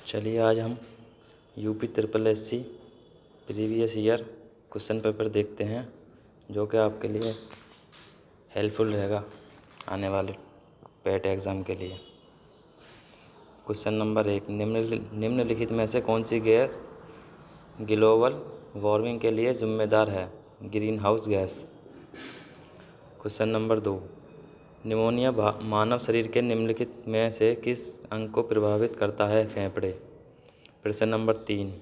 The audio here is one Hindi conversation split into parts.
चलिए आज हम UP triple SC previous year question paper देखते हैं जो कि आपके लिए हेल्पफुल रहेगा आने वाले पेट एग्ज़ाम के लिए। क्वेश्चन नंबर 1, निम्नलिखित में से कौन सी गैस ग्लोबल वार्मिंग के लिए जिम्मेदार है? Greenhouse gas. Question number 2, pneumonia मानव शरीर के निम्नलिखित में से किस अंग को प्रभावित करता है? फेफड़े। प्रश्न नंबर 3,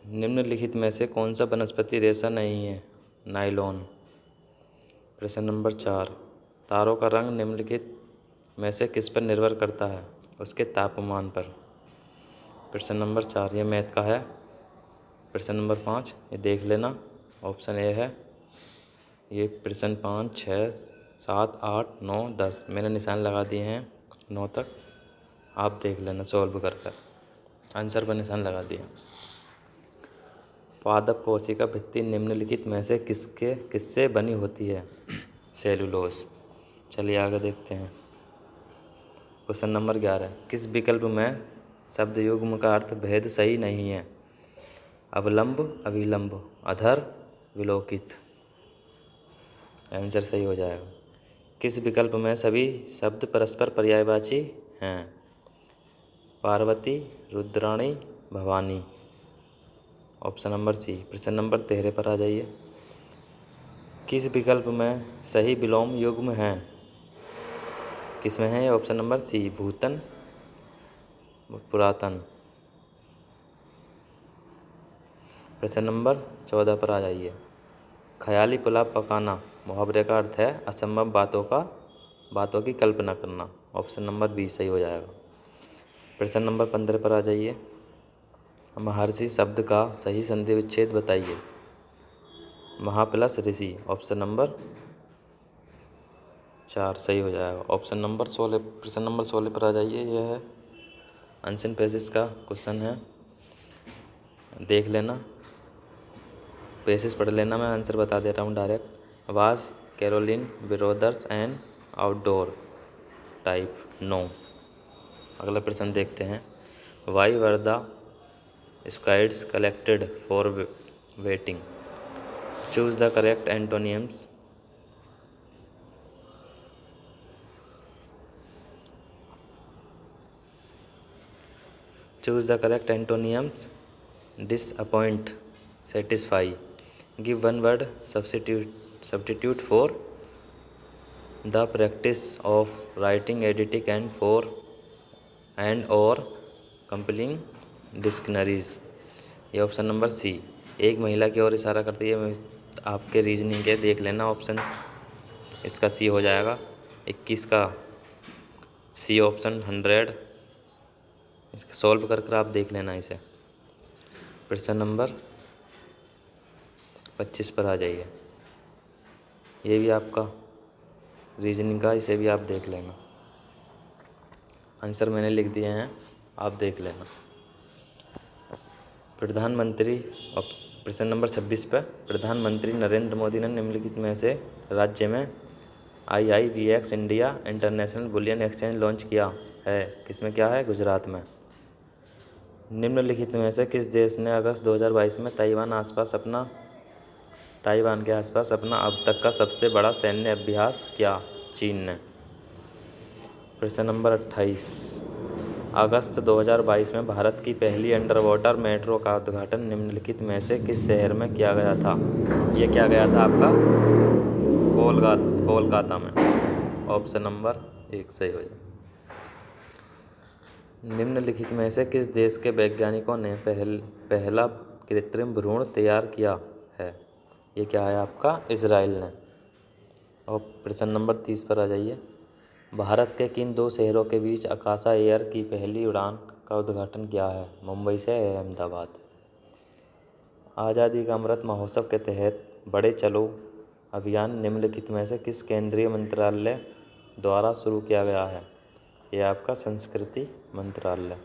निम्नलिखित में से कौन सा वनस्पति रेशा नहीं है? नायलॉन। प्रश्न नंबर 4, तारों का रंग निम्नलिखित में से किस पर निर्भर करता है? उसके तापमान पर। प्रश्न नंबर 4 ये मैथ का है। प्रश्न नंबर 5 ये देख लेना, ऑप्शन ए है। ये प्रश्न 5, 6, 7, 8, 9, 10 मैंने निशान लगा दिए हैं 9 तक, आप देख लेना सॉल्व कर आंसर पर निशान लगा दिया। पादप कोशिका भित्ति निम्नलिखित में से किससे बनी होती है? सेलुलोज। चलिए आगे देखते हैं। क्वेश्चन नंबर 11, किस विकल्प में शब्द युग्म का अर्थ भेद सही नहीं है? अवलंब, अविलंब, अधर, विलोकित। आंसर सही हो जाएगा। किस विकल्प में सभी शब्द परस्पर पर्यायवाची हैं? Parvati, Rudrani, Bhavani. Option number C. प्रश्न नंबर 13 पर आ जाइए। किस विकल्प में सही विलोम युग्म हैं? किसमें है? ऑप्शन नंबर सी, भूतन, पुरातन। प्रश्न नंबर 14 पर आ जाइए। ख्याली पुलाव पकाना मुहावरे का अर्थ है असंभव बातों की कल्पना करना। ऑप्शन नंबर बी सही हो जाएगा। प्रश्न नंबर 15 पर आ जाइए। महर्षि शब्द का सही संधि विच्छेद बताइए। महा प्लस ऋषि। ऑप्शन नंबर 4 सही हो जाएगा। ऑप्शन नंबर 16, प्रश्न नंबर 16 पर आ जाइए। यह है अनसिन पेसिस का क्वेश्चन है, देख लेना, पेसिस पढ़ लेना, मैं आंसर बता दे रहा हूँ direct. Was Caroline brothers and outdoor type? No. अगला प्रश्न देखते हैं। Why were the squads collected for waiting? Choose the correct antonyms. Choose the correct antonyms. Disappoint, satisfy. Give one word substitute for the practice of writing, editing and or compiling dictionaries। ये ऑप्शन नंबर सी। एक महिला की ओर इशारा करती है, आपके रीजनिंग के देख लेना, ऑप्शन इसका सी हो जाएगा। 21 का सी ऑप्शन 100, इसका सॉल्व कर आप देख लेना इसे। प्रश्न नंबर 25 पर आ जाइए। ये भी आपका रीजनिंग का, इसे भी आप देख लेना, आंसर मैंने लिख दिए हैं, आप देख लेना। प्रधानमंत्री, प्रश्न नंबर 26 पर, प्रधानमंत्री नरेंद्र मोदी ने निम्नलिखित में से राज्य में IIBX India international bullion exchange launch किया है? किसमें क्या है? गुजरात में। निम्नलिखित में से किस देश ने अगस्त 2022 में ताइवान के आसपास अपना अब तक का सबसे बड़ा सैन्य अभ्यास किया? चीन ने। प्रश्न नंबर 28, अगस्त 2022 में भारत की पहली अंडर वाटर मेट्रो का उद्घाटन निम्नलिखित में से किस शहर में किया गया था? ये क्या गया था आपका? कोलकाता में। ऑप्शन नंबर 1 सही हो जाए। निम्नलिखित में से किस देश के वैज्ञानिकों ने पहला कृत्रिम भ्रूण तैयार किया है? ये क्या है आपका? इजराइल ने। और प्रश्न नंबर 30 पर आ जाइए। भारत के किन 2 शहरों के बीच आकाशा एयर की पहली उड़ान का उद्घाटन किया है? मुंबई से अहमदाबाद। आज़ादी का अमृत महोत्सव के तहत बड़े चलो अभियान निम्नलिखित में से किस केंद्रीय मंत्रालय द्वारा शुरू किया गया है? यह आपका संस्कृति मंत्रालय।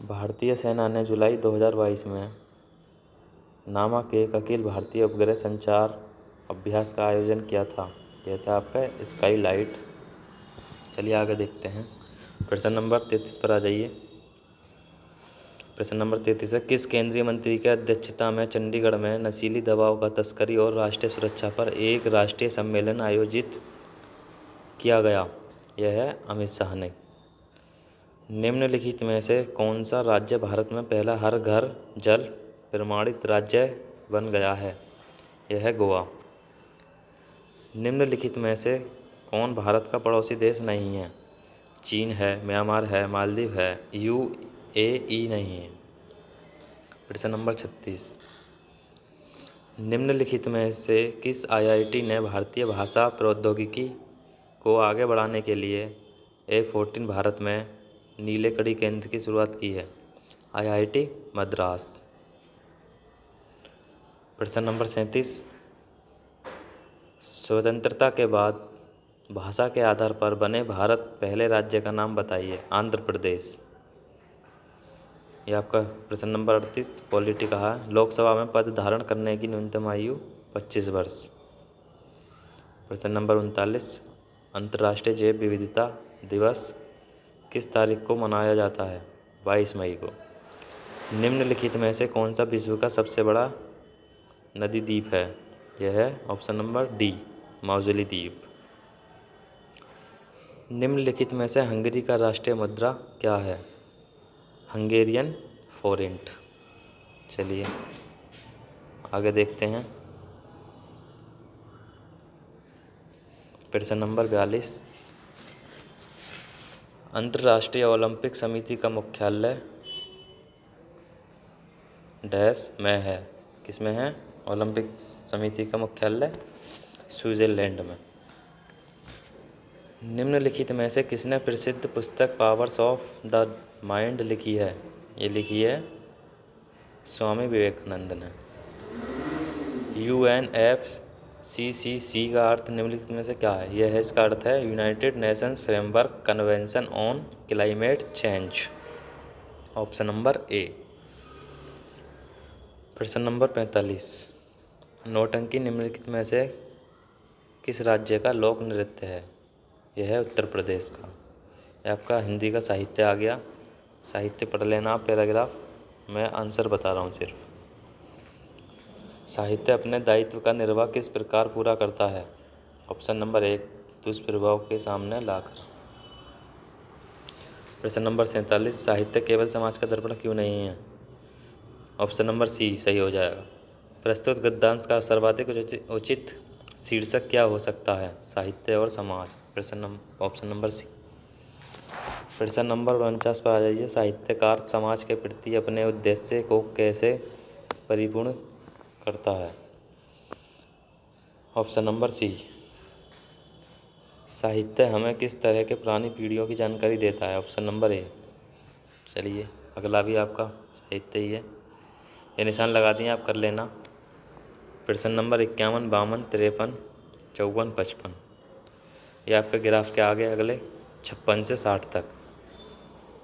भारतीय सेना ने जुलाई 2022 में नामक एक अखिल भारतीय उपग्रह संचार अभ्यास का आयोजन किया था। यह था आपका स्काई लाइट। चलिए आगे देखते हैं। प्रश्न नंबर 33 पर आ जाइए। प्रश्न नंबर 33 है, किस केंद्रीय मंत्री की अध्यक्षता में चंडीगढ़ में नशीली दवाओं का तस्करी और राष्ट्रीय सुरक्षा पर एक राष्ट्रीय सम्मेलन आयोजित किया गया? यह है अमित शाह ने। निम्नलिखित में से कौन सा राज्य भारत में पहला हर घर जल प्रमाणित राज्य बन गया है? यह है गोवा। निम्नलिखित में से कौन भारत का पड़ोसी देश नहीं है? चीन है, म्यांमार है, मालदीव है, यूएई नहीं है। प्रश्न नंबर 36, निम्नलिखित में से किस आईआईटी ने भारतीय भाषा प्रौद्योगिकी को आगे बढ़ाने के लिए A14 भारत में नीले कड़ी केंद्र की शुरुआत की है? आईआईटी मद्रास। प्रश्न नंबर 37, स्वतंत्रता के बाद भाषा के आधार पर बने भारत पहले राज्य का नाम बताइए? आंध्र प्रदेश। यह आपका प्रश्न नंबर 38 पॉलिटी का है, लोकसभा में पद धारण करने की न्यूनतम आयु 25 वर्ष। प्रश्न नंबर 39, अंतर्राष्ट्रीय जैव विविधता दिवस किस तारीख को मनाया जाता है? 22 मई को। निम्नलिखित में से कौन सा विश्व का सबसे बड़ा नदी द्वीप है? यह है ऑप्शन नंबर डी, माजुली द्वीप। निम्नलिखित में से हंगरी का राष्ट्रीय मुद्रा क्या है? Hungarian front. चलिए आगे देखते हैं। प्रश्न नंबर 42, अंतर्राष्ट्रीय ओलंपिक समिति का मुख्यालय डैश में है? किस में है? ओलंपिक समिति का मुख्यालय स्विट्जरलैंड में। निम्नलिखित में से किसने प्रसिद्ध पुस्तक पावर्स ऑफ द माइंड लिखी है? ये लिखी है स्वामी विवेकानंद ने। UNFCCC का अर्थ निम्नलिखित में से क्या है? यह है, इसका अर्थ है United Nations framework convention on climate change. Option number A. प्रश्न नंबर 45, नौटंकी निम्नलिखित में से किस राज्य का लोक नृत्य है? यह है उत्तर प्रदेश का। यह आपका हिंदी का साहित्य आ गया। साहित्य पढ़ लेना आप पैराग्राफ, मैं आंसर बता रहा हूँ सिर्फ। साहित्य अपने दायित्व का निर्वाह किस प्रकार पूरा करता है? ऑप्शन नंबर 1, दुष्प्रभाव के सामने लाकर। प्रश्न नंबर 47, साहित्य केवल समाज का दर्पण क्यों नहीं है? ऑप्शन नंबर सी सही हो जाएगा। प्रस्तुत गद्यांश का सर्वाधिक उचित शीर्षक क्या हो सकता है? साहित्य और समाज। Option number C. प्रश्न नंबर 49 पर आ जाइए। साहित्यकार समाज के प्रति अपने उद्देश्य को कैसे परिपूर्ण करता है? Option number C. साहित्य हमें किस तरह के पुरानी पीढ़ियों की जानकारी देता है? Option number A. चलिए अगला भी आपका साहित्य ही है, ये निशान लगा दिए, आप कर लेना। प्रश्न नंबर 51, 52, 53, 54, 55, ये आपका ग्राफ के आगे अगले 56 से 60 तक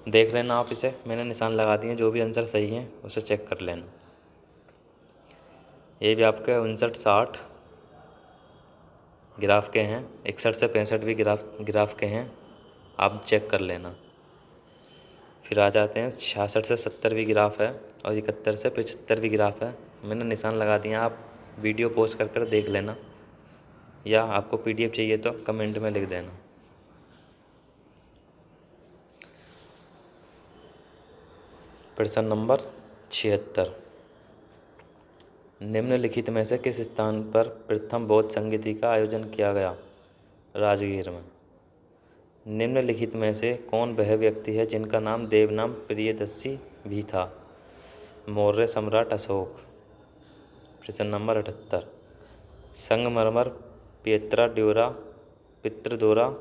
देख लेना आप। इसे मैंने निशान लगा दिए, जो भी आंसर सही है उसे चेक कर लेना। ये भी आपके 59, 60 ग्राफ के हैं, 61 से 65 भी ग्राफ के हैं, आप चेक कर लेना। फिर आ जाते हैं 66 से 70 भी ग्राफ है और 71 से 75 भी ग्राफ है। मैंने निशान लगा दिया, आप वीडियो पॉज कर देख लेना, या आपको PDF चाहिए तो कमेंट में लिख देना। प्रश्न नंबर 76, निम्नलिखित में से किस स्थान पर प्रथम बौद्ध संगीति का आयोजन किया गया? राजगीर में। निम्नलिखित में से कौन वह व्यक्ति है जिनका नाम देवनाम प्रियदर्शी भी था? मौर्य सम्राट अशोक। प्रश्न नंबर 78, संगमरमर, पितृदोरा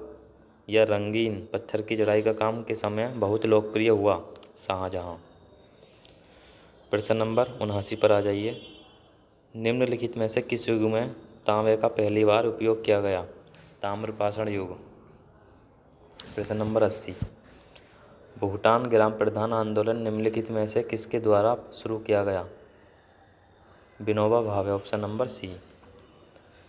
या रंगीन पत्थर की जड़ाई का काम के समय बहुत लोकप्रिय हुआ? शाहजहां। प्रश्न नंबर 79 पर आ जाइए। निम्नलिखित में से किस युग में तांबे का पहली बार उपयोग किया गया? ताम्रपाषाण युग। प्रश्न नंबर 80, भूटान ग्राम प्रधान आंदोलन निम्नलिखित में से किसके द्वारा शुरू किया गया? विनोबा भावे। ऑप्शन नंबर सी।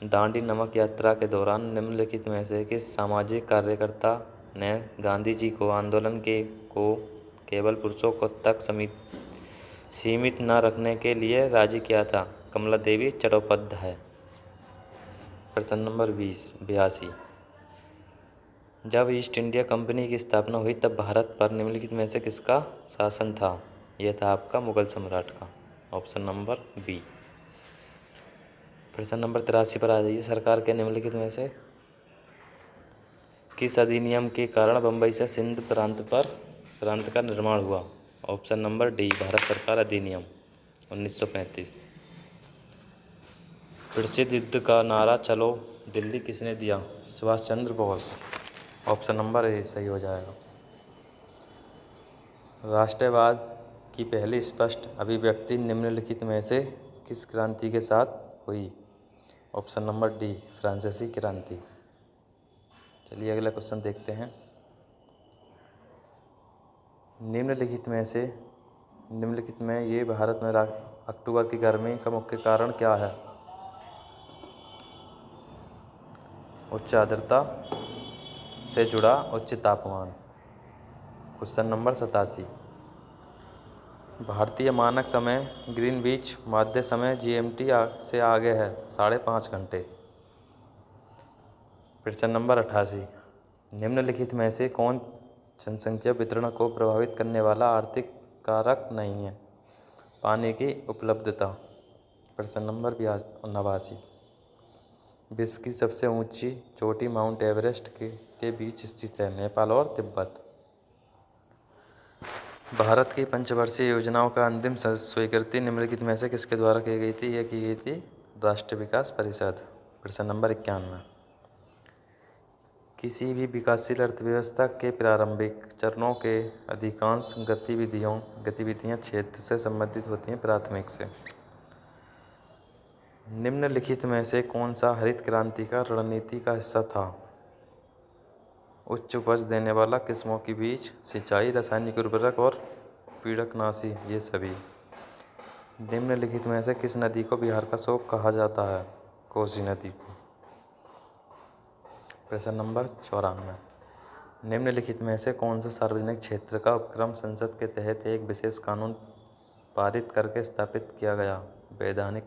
दांडी नमक यात्रा के दौरान निम्नलिखित में से किस सामाजिक कार्यकर्ता ने गांधी जी को आंदोलन को केवल पुरुषों को तक सीमित न रखने के लिए राजी किया था? कमला देवी चट्टोपाध्याय। प्रश्न नंबर 82। जब ईस्ट इंडिया कंपनी की स्थापना हुई तब भारत पर निम्नलिखित में से किसका शासन था? यह था आपका मुगल सम्राट का। Option number B. प्रश्न नंबर 83 पर आ जाइए। सरकार के निम्नलिखित में से किस अधिनियम के कारण बम्बई से सिंध प्रांत का निर्माण हुआ? ऑप्शन नंबर डी, भारत सरकार अधिनियम 1935। प्रसिद्ध युद्ध का नारा चलो दिल्ली किसने दिया? Subhash Chandra Bose. Option number A सही हो जाएगा। राष्ट्रवाद की पहली स्पष्ट अभिव्यक्ति निम्नलिखित में से किस क्रांति के साथ हुई? ऑप्शन नंबर डी, फ्रांसीसी क्रांति। चलिए अगला क्वेश्चन देखते हैं। निम्नलिखित में ये भारत में अक्टूबर की गर्मी का मुख्य कारण क्या है? उच्च आर्द्रता से जुड़ा उच्च तापमान। Question number 87। भारतीय मानक समय ग्रीनविच मध्य समय GMT से आगे है 5.5 घंटे। प्रश्न नंबर 88। निम्नलिखित में से कौन जनसंख्या वितरण को प्रभावित करने वाला आर्थिक कारक नहीं है? पानी की उपलब्धता। प्रश्न नंबर 89। विश्व की सबसे ऊंची चोटी माउंट एवरेस्ट के बीच स्थित है? नेपाल और तिब्बत। भारत की पंचवर्षीय योजनाओं का अंतिम स्वीकृति निम्नलिखित में से किसके द्वारा की गई थी? यह की गई थी राष्ट्रीय विकास परिषद। प्रश्न नंबर 91। किसी भी विकासशील अर्थव्यवस्था के प्रारंभिक चरणों के अधिकांश गतिविधियां क्षेत्र से संबंधित होती हैं प्राथमिक से। निम्नलिखित में से कौन सा हरित क्रांति का रणनीति का हिस्सा था? उच्च उपज देने वाला किस्मों के बीज, सिंचाई, रासायनिक उर्वरक और पीड़कनाशी, ये सभी। निम्नलिखित में से किस नदी को बिहार का शोक कहा जाता है? कोसी नदी को। प्रश्न नंबर 94। निम्नलिखित में से कौन सा सार्वजनिक क्षेत्र का उपक्रम संसद के तहत एक विशेष कानून पारित करके स्थापित किया गया? वैधानिक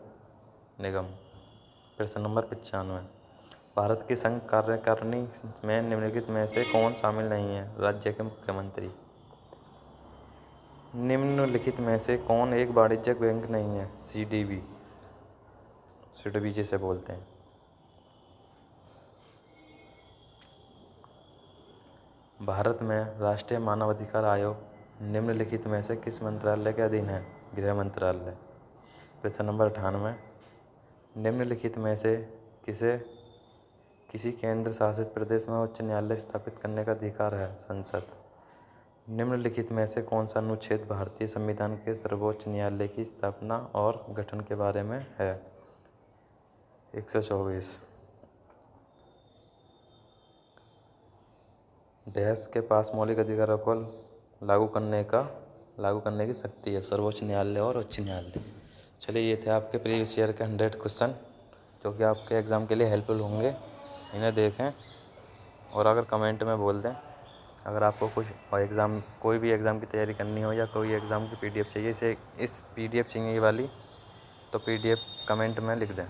निगम। प्रश्न नंबर 95। भारत की संघ कार्यकारिणी में निम्नलिखित में से कौन शामिल नहीं है? राज्य के मुख्यमंत्री। निम्नलिखित में से कौन एक वाणिज्यिक बैंक नहीं है? CDB जिसे बोलते हैं। भारत में राष्ट्रीय मानवाधिकार आयोग निम्नलिखित में से किस मंत्रालय के अधीन है? गृह मंत्रालय। प्रश्न नंबर 98। निम्नलिखित में से किसी केंद्र शासित प्रदेश में उच्च न्यायालय स्थापित करने का अधिकार है? संसद। निम्नलिखित में से कौन सा अनुच्छेद भारतीय संविधान के सर्वोच्च न्यायालय की स्थापना और गठन के बारे में है? 124। देश के पास मौलिक अधिकारों को लागू करने की शक्ति है? सर्वोच्च न्यायालय और उच्च न्यायालय। चलिए ये थे आपके प्रीवियस ईयर के 100 क्वेश्चन जो कि आपके एग्ज़ाम के लिए हेल्पफुल होंगे। इन्हें देखें और अगर कमेंट में बोल दें अगर आपको कोई भी एग्ज़ाम की तैयारी करनी हो या कोई एग्ज़ाम की PDF चाहिए, इस PDF चाहिए वाली, तो PDF कमेंट में लिख दें।